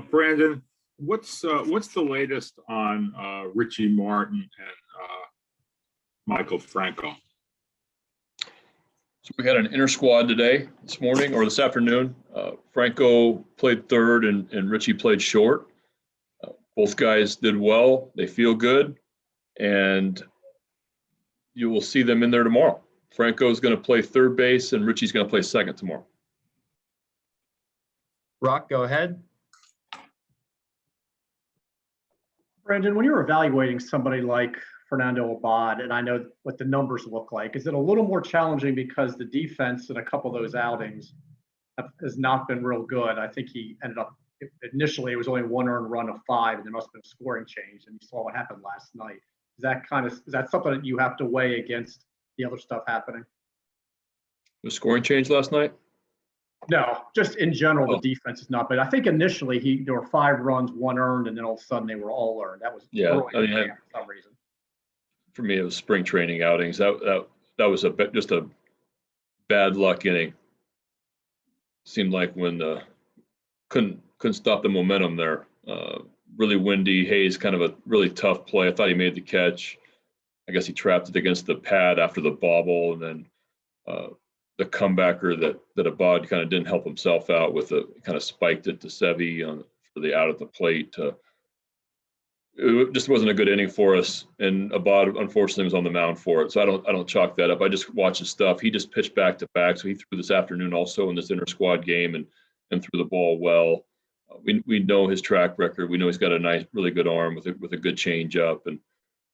Brandon, what's the latest on Richie Martin and Michael Franco? So we had an inter squad this morning or this afternoon. Franco played third and Richie played short. Both guys did well. They feel good, and you will see them in there tomorrow. Franco is going to play third base, and Richie's going to play second tomorrow. Rock, go ahead. Brandon, when you're evaluating somebody like Fernando Abad, and I know what the numbers look like, is it a little more challenging because the defense in a couple of those outings has not been real good? I think he ended up, initially it was only one earned run of 5, and there must have been a scoring change, and you saw what happened last night. Is that something that you have to weigh against the other stuff happening? The scoring change last night? No, just in general, the defense is not. But I think initially there were 5 runs, 1 earned, and then all of a sudden they were all earned. That was for some reason. For me, it was spring training outings. That was just a bad luck inning. Seemed like when couldn't stop the momentum there. Really windy. Hayes kind of a really tough play. I thought he made the catch. I guess he trapped it against the pad after the bobble, and then the comebacker that Abad kind of didn't help himself out with kind of spiked it to Sevy for the out at the plate. It just wasn't a good inning for us, and Abad unfortunately was on the mound for it. So I don't chalk that up. I just watch his stuff. He just pitched back to back, so he threw this afternoon also in this inter squad game and threw the ball well. We know his track record. We know he's got a nice, really good arm with a good changeup and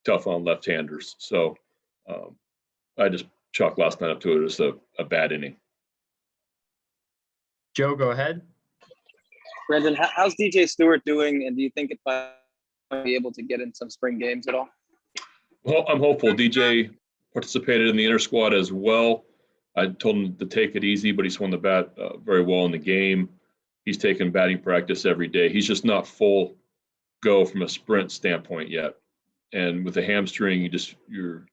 tough on left-handers. So I just chalked last night up to it as a bad inning. Joe, go ahead. Brandon, how's DJ Stewart doing, and do you think it might be able to get in some spring games at all? Well, I'm hopeful. DJ participated in the inter squad as well. I told him to take it easy, but he swung the bat very well in the game. He's taken batting practice every day. He's just not full go from a sprint standpoint yet. And with the hamstring, you just want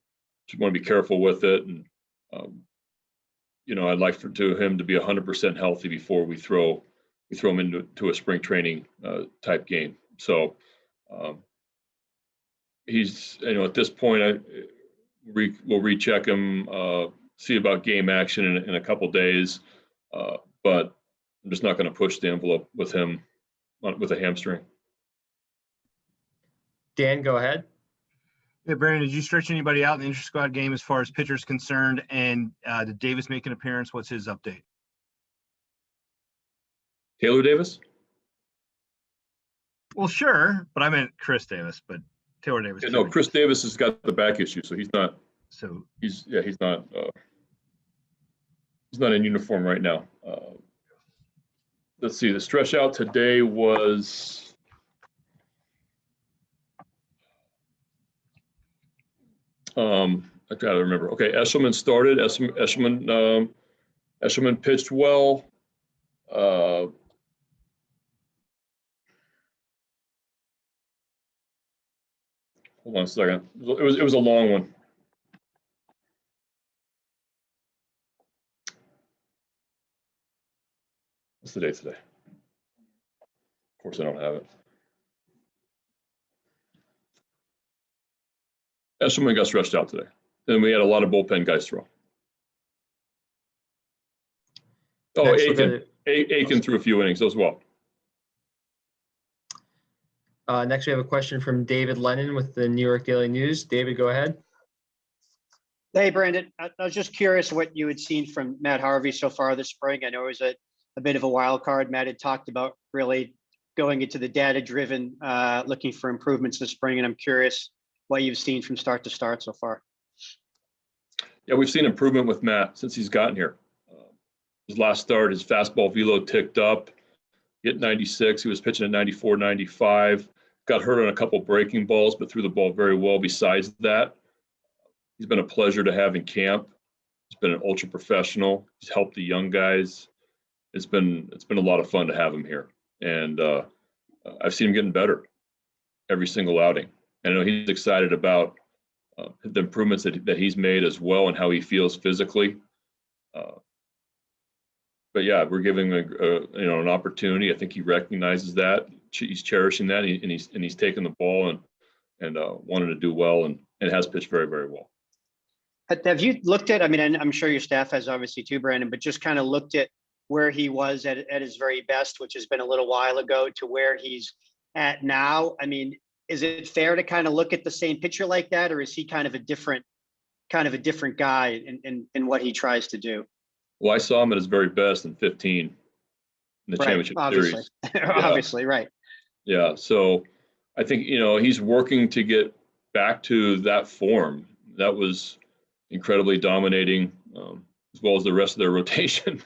to be careful with it. And I'd like him to be 100% healthy before we throw him into a spring training type game. So he's at this point we'll recheck him, see about game action in a couple days, but I'm just not going to push the envelope with him with a hamstring. Dan, go ahead. Yeah, Brandon, did you stretch anybody out in the inter-squad game as far as pitchers concerned? And did Davis make an appearance? What's his update? Taylor Davis? Well, sure, but I meant Chris Davis, but Taylor Davis. Yeah, no, Chris Davis has got the back issue, so he's not. So he's not in uniform right now. Let's see. The stretch out today was. I gotta remember. Okay, Eshelman started. Eshelman pitched well. Hold on a second. It was a long one. What's the date today? Of course, I don't have it. Eshelman got stretched out today. Then we had a lot of bullpen guys throw. Oh, Aiken threw a few innings as well. Next, we have a question from David Lennon with the New York Daily News. David, go ahead. Hey, Brandon. I was just curious what you had seen from Matt Harvey so far this spring. I know it was a bit of a wild card. Matt had talked about really going into the data-driven, looking for improvements this spring, and I'm curious what you've seen from start to start so far. Yeah, we've seen improvement with Matt since he's gotten here. His last start, his fastball velo ticked up, hit 96. He was pitching at 94, 95. Got hurt on a couple breaking balls, but threw the ball very well besides that. He's been a pleasure to have in camp. He's been an ultra professional. He's helped the young guys. It's been a lot of fun to have him here. And I've seen him getting better every single outing. And I know he's excited about the improvements that he's made as well and how he feels physically. yeah, we're giving him an opportunity. I think he recognizes that. He's cherishing that, and he's taking the ball and wanting to do well, and has pitched very, very well. Have you looked at, I mean, and I'm sure your staff has obviously too, Brandon, but just kind of looked at where he was at his very best, which has been a little while ago, to where he's at now? I mean, is it fair to kind of look at the same picture like that, or is he kind of a different guy in what he tries to do? Well, I saw him at his very best in 15 in the championship series. Obviously, right. Yeah. So I think, he's working to get back to that form. That was incredibly dominating, as well as the rest of their rotation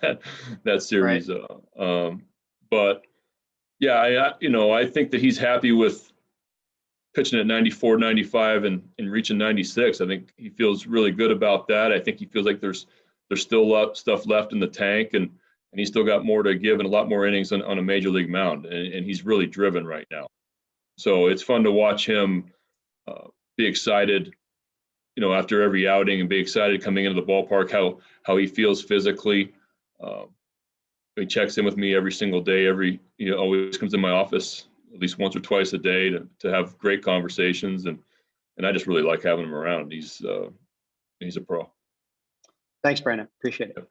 that series. Right. But yeah, I think that he's happy with pitching at 94, 95 and reaching 96. I think he feels really good about that. I think he feels like there's still a lot of stuff left in the tank, and he's still got more to give and a lot more innings on a major league mound. And he's really driven right now. So it's fun to watch him be excited, after every outing, and be excited coming into the ballpark, how he feels physically. He checks in with me every single day. Always comes in my office at least once or twice a day to have great conversations. And I just really like having him around. He's a pro. Thanks, Brandon. Appreciate it.